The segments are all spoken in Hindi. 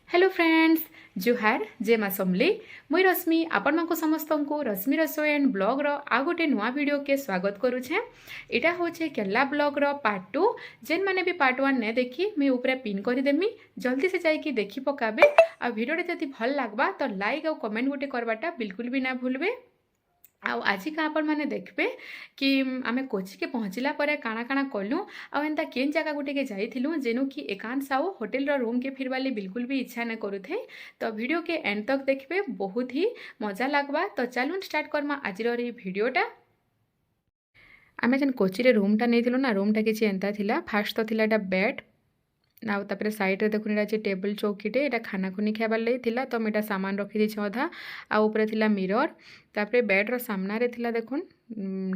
हेलो फ्रेंड्स जुहार जे मा समली मुई रश्मि आपण मानक समस्त को रश्मि रसोई एंड ब्लॉग रो आ गोटे नुआ वीडियो के स्वागत करुछे। इटा होचे केला ब्लॉग रो पार्ट 2 जेन माने भी पार्ट 1 ने देखी मैं ऊपर पिन कर देमी जल्दी से जाई कि देखि पकाबे। आ वीडियो जदि भल लागबा तो लाइक और कमेंट गोटे करवाटा बिल्कुल भी ना भूलबे। आजिका आपण मैंने देखबे कि आमे कोची के पहुँचला पर काଣା काଣା कलु आ एंता केन जगह गुटे के जाइथिलु जेनु कि एकांश आउ होटल रो रूम के फिरवाली बिल्कुल भी इच्छा न करुथे। तो वीडियो के एंड तक देखबे बहुत ही मजा लागबा। तो चलुन स्टार्ट करमा आज वीडियोटा। आमे जेन कोची रे रूमटा नेथिलु ना रूमटा किछि एंता थिला। फास्ट तो थिला एटा बेड आउ तापर साइड रे देखुन एटा टेबल चौकीटे एटा खाना खुनी खाइबार लई थिला। तो मैं सामान रखी देछि अधा आ ऊपर थिला मिरर तापर बेड रो सामना रे थिला देखुन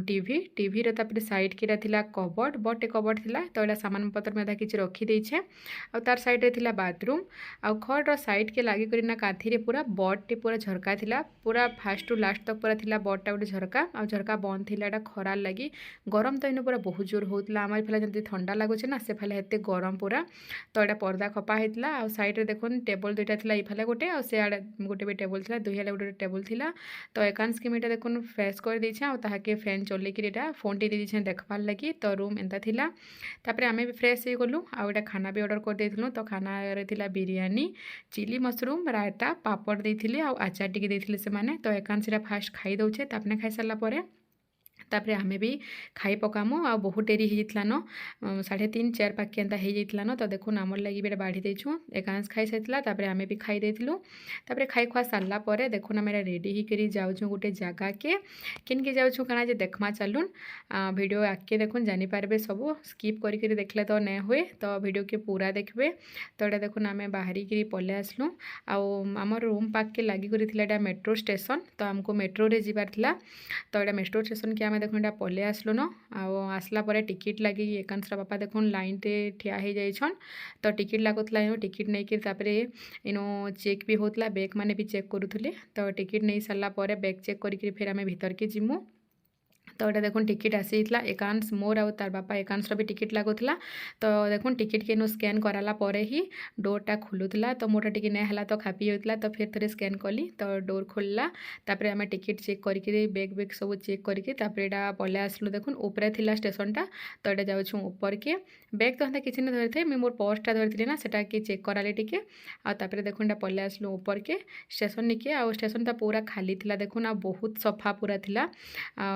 टीवी रे तापर साइड के थिला कबर्ड बटे कबर्ड थिला। तो एटा सामान पत्र में किछि रखी देछे आ तार साइड रे थिला बाथरूम आ खट रो साइड के लागी करिना काथी रे पूरा बटे पूरा झरका थिला पूरा फास्ट टू लास्ट तक पूरा थिला बटा गोटे झरका आ झरका बंद थिला एटा खरार लागी गरम तो इनो पूरा बहुत जोर होतला आमार फेला जंती ठंडा लागुचे ना से फेला हेते गरम पूरा। तो एटा पर्दा खपा हेतला आ साइड रे देखुन टेबल दुइटा थिला ई फेला गोटे आ से आडे गोटे भी टेबल थिला दुई हेला गोटे टेबल थिला। तो एकांश के मेटा देखुन फ्रेश कर देछे आ ताहाके फैन चले कि एटा फोन टी दे देछे देखबार लगी। तो रूम एंता थिला तापर आमे भी फ्रेश हे गलु आ एटा खाना भी ऑर्डर कर देथिलु। तो खाना रे थिला बिरयानी चिली मशरूम रायता पापड़ देथिले आ अचार टिके देथिले से माने। तो एकांश रे फास्ट खाई दउछे तापने खाई सारला परे तापरे आमे भी खाई पकामु आ बहुत डेरी हो जाता न 3:30 4 पाखे एंता हो जाता न। तो देखुन आमर लगी बेटा बाढ़ी देछुँ एकांश खाई साइला तापरे आमे भी खाई देथिलु। तापरे खाई खुआ सारला परे देखुन आमे रेडी ही करी जाउछुँ गोटे जगह के किन के जाउछुँ काना जे देखमा चलुन वीडियो आके देखुन जानि पारबे सब स्किप करी करी देखले तो नै हुए। तो वीडियो के पूरा देखबे। तो एटा देखुन आमे बाहरी करी पले आसलु आउ आमर रूम पाक के लागी करी थिला एटा मेट्रो स्टेशन। तो हमको मेट्रो रे जिबार थिला। तो एटा मेट्रो स्टेशन के आमे देखुन पले आसलु न आसला परे टिकट लगी एकांशरा बापा देखुन लाइन टे ठिया हो जाइछन। तो टिकट लागुतला इनो टिकट नहीं कि तापरे इनो चेक भी होतला बैग माने भी चेक करूथले। तो टिकट नहीं सारला परे बैग चेक करी फिर आमे भीतर के जिमु। तो एटा देखुन टिकट आसीला एकांश मोर आ तार बापा एकांशर भी टिकट लागुला। तो देखुन टिकट के स्कैन कराला परे ही डोरटा खुलुला। तो मोटा टिके नहीं हला तो खापी होता। तो फिर थे स्कैन कली तो डोर खोलला तापर आम टिकट चेक करके बैग बैग सब चेक करके एटा पले आसलु देखुन ऊपर थिला स्टेशनटा। तो एटा जाउछु ऊपर के बैग तो किसी नहीं धरी मुझे मोर पर्सटा धरी ना सेटा के चेक कराले टिके आपर देखुन एटा पले आसलु ऊपर के स्टेशन निके आ स्टेशन ता पूरा खाली थिला देखुन आ बहुत सफा पूरा थिला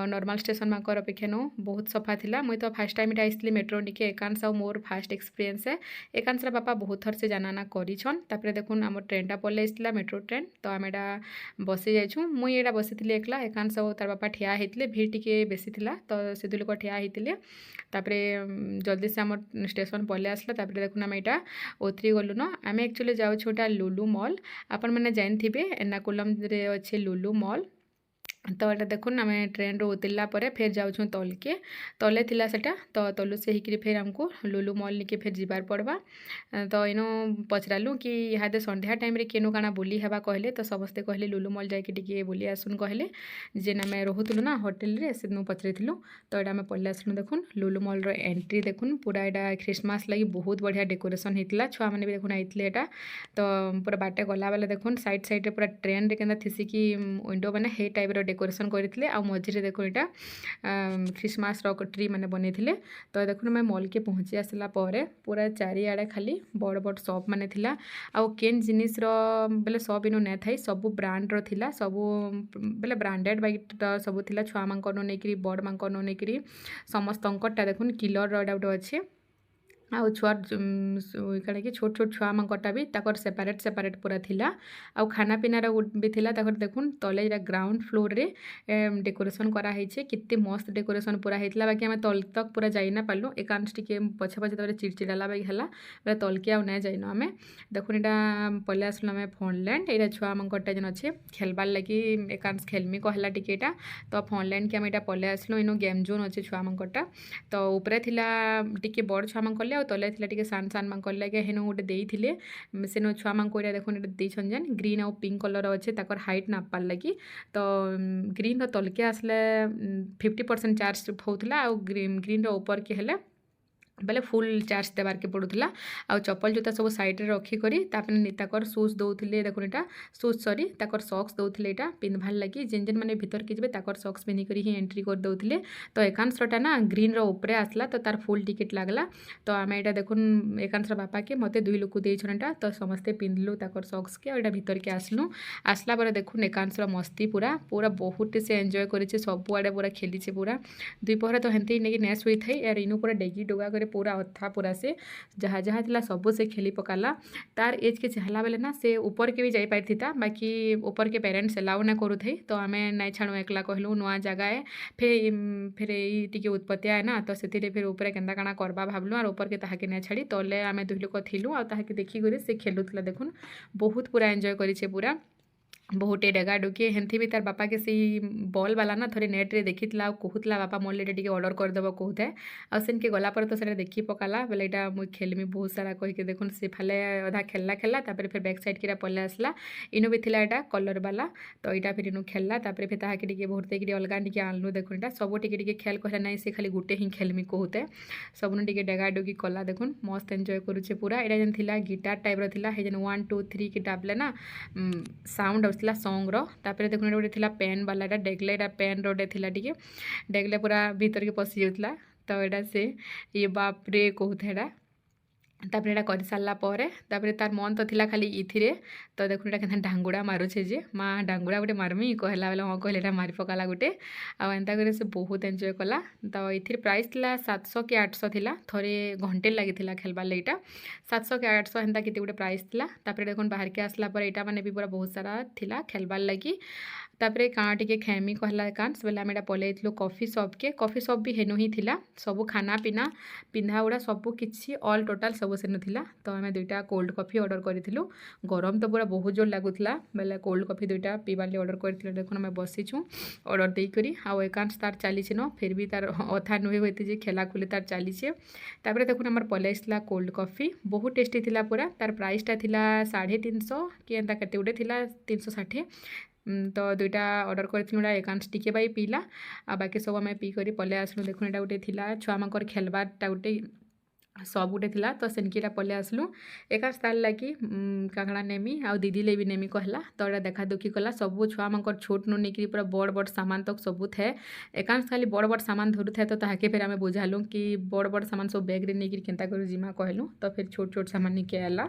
नॉर्मल स्टेशन माकर अपेक्षा नो बहुत सफा थिला। मुई तो फास्ट टाइम आइसली मेट्रो निके एकांश आ मोर फास्ट एक्सपीरियंस है। एकांशरा बापा बहुत थर से जाना करिछन। तापर देखुन आम ट्रेनटा पले आसला मेट्रो ट्रेन। तो आम एटा बसी जाइछुँ मुई एटा बसी एकला एकांश आ तार बापा ठिया होते भीड़ टिके बेसी थिला। तो से दुई लोक ठिया होते तापरे जल्दी से आम स्टेशन पले आसला। तापर देखुन आम एटा उतरी गलु न आम एक्चुअली जाउछु एटा लुलु मॉल आपण मैंने जानथिबे एर्नाकुलम रे अच्छे लुलु मॉल। तो एटा देखुन आम ट्रेन रो उतरला परे फिर जाउछुँ तलके तले थिला सेटा। तो तलु से हिकरी फिर हमको लुलु मॉल निके फिर जिबार पड़वा। तो इनो पचरालु कि इहादे संध्या टाइम रे केनो काना बुली हेबा कहले। तो समस्ते कहले लुलु मॉल जाके टिके बुली आसुन कहले जेन आम रोहुतलु ना होटल रे से पचरेथिलु। तो एटा आम पले आसलु देखुन लुलु मॉल रो एंट्री देखुन पूरा एटा क्रिसमस लगी बहुत बढ़िया डेकोरेशन होता छुआ मैंने भी देखुन आइतले एटा। तो पूरा बाटे गला बेले देखुन साइड साइड रे पूरा ट्रेन रे केनता थिसिकी विंडो माने हे टाइप रो डेकोरेशन करथिले आ मझिरे देखो एटा क्रिसमस रो ट्री माने बनेथिले। तो देखुन मैं मॉल के पहुँची आसला परे पूरा चारिआडे खाली बड़ बड़ शॉप माने थिला आ केन जिनिस रो बेले सब इनो नै थाई सब ब्रांड रो थिला सब बेले ब्रांडेड बाइक सब थिला छुआ मानक नो नेकरी बड़ मानक नो नेकरी समस्त अंकटा देखुन किलर रो एटा अच्छे आउ छुआ कड़ा कि छोट छोट छुआ मानकटा भी ताकर सेपारेट सेपारेट पूरा थिला आउ खाना पीनार भी थिला। ताकर देखुन तले ग्राउंड फ्लोर रे डेकोरेशन करा ହେଇছে कितने मस्त डेकोरेशन पूरा होता। बाकी आम तल तक पूरा जाई ना पारलु एकांश टिके पछे पछे तब चिड़चिड़ाला बाकी है बोले तलके आउ ना जाइन आम देखुन यहाँ पले आसलु आम फनलैंड यहाँ छुआ मानकटा जेन अच्छे खेलबार लगी एकांश खेलमी कहला टिके एटा। तो फनलैंड के आम यहाँ पले आसलु इन गेम जोन अच्छे छुआ मानकटा। तो ऊपर थिला टिके बड़ छुआ मानक आ तले थिला टिके सान सान मानक लगे हेन गोटे देइथिले सेनो छुआ मानक देखुन देइछन जेन ग्रीन आउ पिंक कलर अच्छे ताकर हाइट नापार लगी। तो ग्रीन तलके आसले 50% चार्ज होता आ ग्रीन ऊपर के हेले बेले फुल चार्ज देवार के पड़ूला आ चप्पल जूता सब साइड रे रखी करी तापर सुज दौले देखुन एटा सुज सरी ताकर सक्स दौले एटा पिंधबार लगी जेन जेन मैंने भीतर के जब ताकर सक्स पिंधिक ही एंट्री कर दौले तो एकांशटा ना ग्रीन रो ऊपर आसला तो तार फुल टिकेट लगला तो आम एटा देखुन एकांश बापा के मते 2 लोक देटा तो समस्ते पिंधलु ताकर सक्स के एटा भीतर के आसलु आसला पर देखुन एकांश मस्ती पूरा पूरा बहुत से एंजॉय करे सबुआड़े पूरा खेली पूरा दुपहर तो हेंती नहीं नेस हुई थी यार इनू पूरा डेगी डोगा करे पूरा अथा पूरा से जहाँ जहाँ थिला सब से खेली पकाला तार एज के चाहला बेले ना से ऊपर के भी जाई पारि था बाकी ऊपर के पेरेंट्स एलाउ ना करू थे तो आम नाई छाणु एकला कहलु नुआ जगह है फिर ये उत्पत्तिया है ना तो से फिर ऊपर केन्दा काଣା करबा भाबलु और ऊपर के ताहाके ना छाड़ी तले आम 2 लोक थिलु आ ताहाके देखी करे से खेलुतला देखुन बहुत पूरा एंजॉय करिछे पूरा बहुटे डेगा डुकी हेन्थी भी तार बापा के सी बॉल वाला ना थोड़े नेट रे देखी कहूला बापा मोर लिए टे ऑर्डर करदेव कहूए आ सेन के गला पर तो से देखी पकाला बेले यहाँ मुझे खेलमी बहुत सारा कहीके देखुन से फाले अधा खेलला फिर बैक साइड के पले आसला इनु भी थिला एटा कलर वाला तो यहाँ फिर इनु खेलला फिर ताके टिके भरते अलगा टिके आनलु देखुन एटा सब टिके खेल कहला ना से खाली गुटे ही खेलमी कहूते सबनु टिके डेगा डुकी कला देखुन मस्त एंजॉय करुचे पूरा यहाँ जेन थिला गिटार टाइप रो थिला हे जेन 1 2 3 के दाबले ना साउंड सॉन्ग रो तापर देखुन गोटे थिला पेन वाला डेगले पेन रोटे थिला टिके डेगले पूरा भीतर के पशि जाउतला तो यहाँ से ये बाप रे कहूता तापर एटा कर सारा तापर तार मन तो थिला खाली इथिरे तो देखुन एटा केना डांगुड़ा मारुछे जे माँ डांगुड़ा गोटे मारमी कहला बेले हाँ कहले मारी पकाला गोटे आ एंता करे से बहुत एंजॉय कला तो इथिर प्राइस थिला 700 कि 800 थिला थोड़े घंटे लगी थिला खेलबार लईटा 700 कि 800 हेंता केते गोटे प्राइस थिला तापर देखुन बाहर के आसला पर एटा माने भी पूरा बहुत सारा थिला खेलबार लगी तापर काଣା टिके खेमी कहला कांस बेले आम पलैलु कॉफी शॉप भी हेनु ही थिला सब खाना पीना पिंधा उड़ा सब किछि ऑल टोटाल सब सेनु थिला तो आम 2टा कोल्ड कॉफी ऑर्डर करिथिलु गरम तो पूरा बहुत जोर लागुथला बेले कोल्ड कॉफी 2टा पीबाले ऑर्डर करिथिलु देखुन आम बसिछु ऑर्डर देई करी आ एकांश तार चलीछि न फिर भी तार अथा नुहे होती जे खेला खुली तार चलीछे तापर देखुन हमर पलैसला कोल्ड कॉफी बहुत टेस्टी थिला पूरा तार प्राइसटा थिला 350 कि एंता केते उडे थिला 360 तो 2टा ऑर्डर करा एकांश टिके बाई पीला आ बाकी सब आम पी कर पले आसलु देखुन एटा गोटे थिला छुआ मानकर खेलबारटा गोटे सब गोटे थिला तो सेनकीटा पले आसलु एकांश तार लगी काकड़ा नेमी आ दीदी ले भी नेमी कहला तो एटा देखा दुखी कला सब छुआ मानकर छोट नु निकरी पूरा बड़ बड़ सामान तक सब थे एकांश खाली बड़ बड़ सामान धरु थे तो ताके फिर आम बुझालु कि बड़ बड़ सामान सब बैग रे निकरी केनता करू जिमा कहलु तो फिर छोट छोट सामान निके आला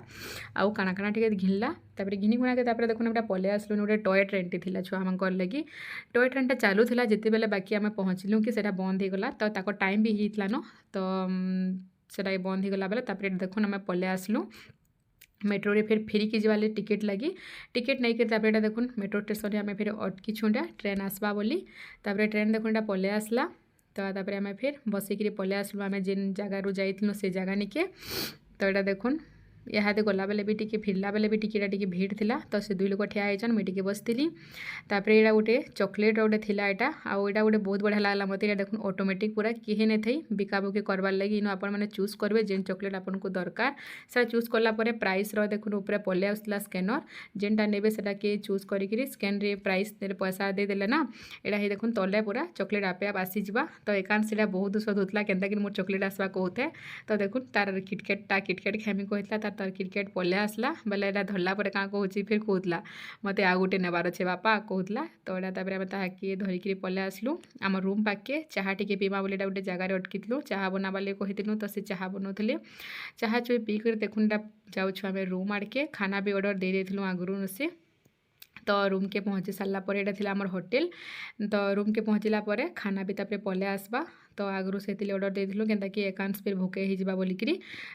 आउ काना काना टिके घिनला तापर घिनी गुना के तापर देखुन एटा पले आसलु गोटे टॉय ट्रेन टी थिला छुआ मानकर लगी टॉय ट्रेन टा चालू थिला जेते बेले बाकी आम पहुँचलु कि सेटा बंद हो गला तो ताको टाइम भी हितला न तो सेटा बंद हो गला बेले तापर देखुन आम पले आसलु मेट्रो रे फिर फेरी के जाले टिकेट लगी टिकेट नहीं कर तापर देखुन मेट्रो स्टेशन आम फिर अटकी छुटा ट्रेन आसबा बोली तापर ट्रेन देखुन पले आसला तो तापर आम फिर बसिक पले आसलु आम जेन जगारू जाइलु से जगह निके तो यहाँ देखुन यहाँ गला बेले भी टिके फिरला बेले भी टिके भीड़ थिला तो से 2 लोक ठिया होइछन मुई टिके बसथिली तापर एटा गोटे चॉकलेट गोटे थिला एटा आ एटा गोटे बहुत बढ़िया लागला मते एटा देखुन ऑटोमेटिक पूरा किहे नै थई बिकाबुकी करबार लगी इनो आपण माने चूज करबे जेन चॉकलेट आपन को दरकार से चूज करला परे प्राइस रो देखुन ऊपर पले आसला स्कैनर जेनटा नेबे सेटा के चूज करिकरी स्कैन रे प्राइस दे पैसा दे देले ना एटा हे देखुन तले पूरा चॉकलेट आपे आप आसी जिबा तो एकान सेटा बहुत स्वाद होतला केनता कि मोर चॉकलेट आसबा कहते तो देखुन तार किटकेट खेमी कहतला तार क्रिकेट पले आसला बेले एटा धरला पर क्या कहूँ फिर कहूला मत आ गोटे नेबार अच्छे बापा कहूला तो यहाँ तापर आम ताके धरिकी पले आसलु आम रूम पाके चाहा टिके पीमा बोले गोटे जगार अटकी चाहा बनावा कही तो से चाहा बनाऊे चाहा चुई पी कर देखुन जाऊँ आम रूम आड़के खाना भी ऑर्डर दे देलु आगुरी से तो रूम के पहुँची सारा पर यहाँ थिला हमर होटेल तो रूम के पहुँचला पर खाना भी तापर पले आसबा तो आगु से ऑर्डर देलु केनता कि एकांश फिर भोके ही जा बोलिकी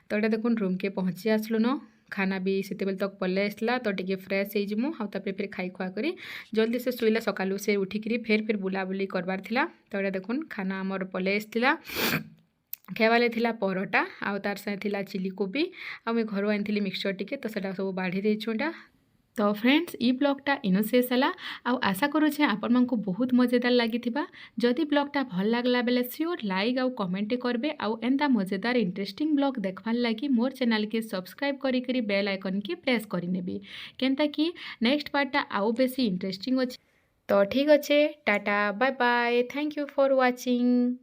तो यहाँ देखुन रूम के पहुँची आसलु न खाना भी से तक पले आसला तो टिके फ्रेश हो फिर खाई खुआ करी जल्दी से शुइला सकालू से उठिकी फिर बुलाबुली करबार थिला तो यहाँ देखुन खाना आमर पले आसला खाइबाले थिला परोटा आउ तार साथे थिला चिली कोबी आ मैं घर आनी मिक्सचर टिके तो सेटा सब बाढ़ी देछुटा तो फ्रेंड्स ई ब्लॉगटा इनो शेष है आउ आशा करुचे आपण मानकु बहुत मजेदार लगी जदि ब्लॉगटा भल लागला बेले श्योर लाइक आउ कमेंट करबे आउ एंता मजेदार इंटरेस्टिंग ब्लॉग देखवार लगी मोर चैनल के सब्सक्राइब करी बेल आइकन के प्रेस करिनेबी केनता कि नेक्स्ट पार्टटा आउ बेसी इंटरेस्टिंग अच्छे तो ठीक अच्छे tata bye bye thank you for watching.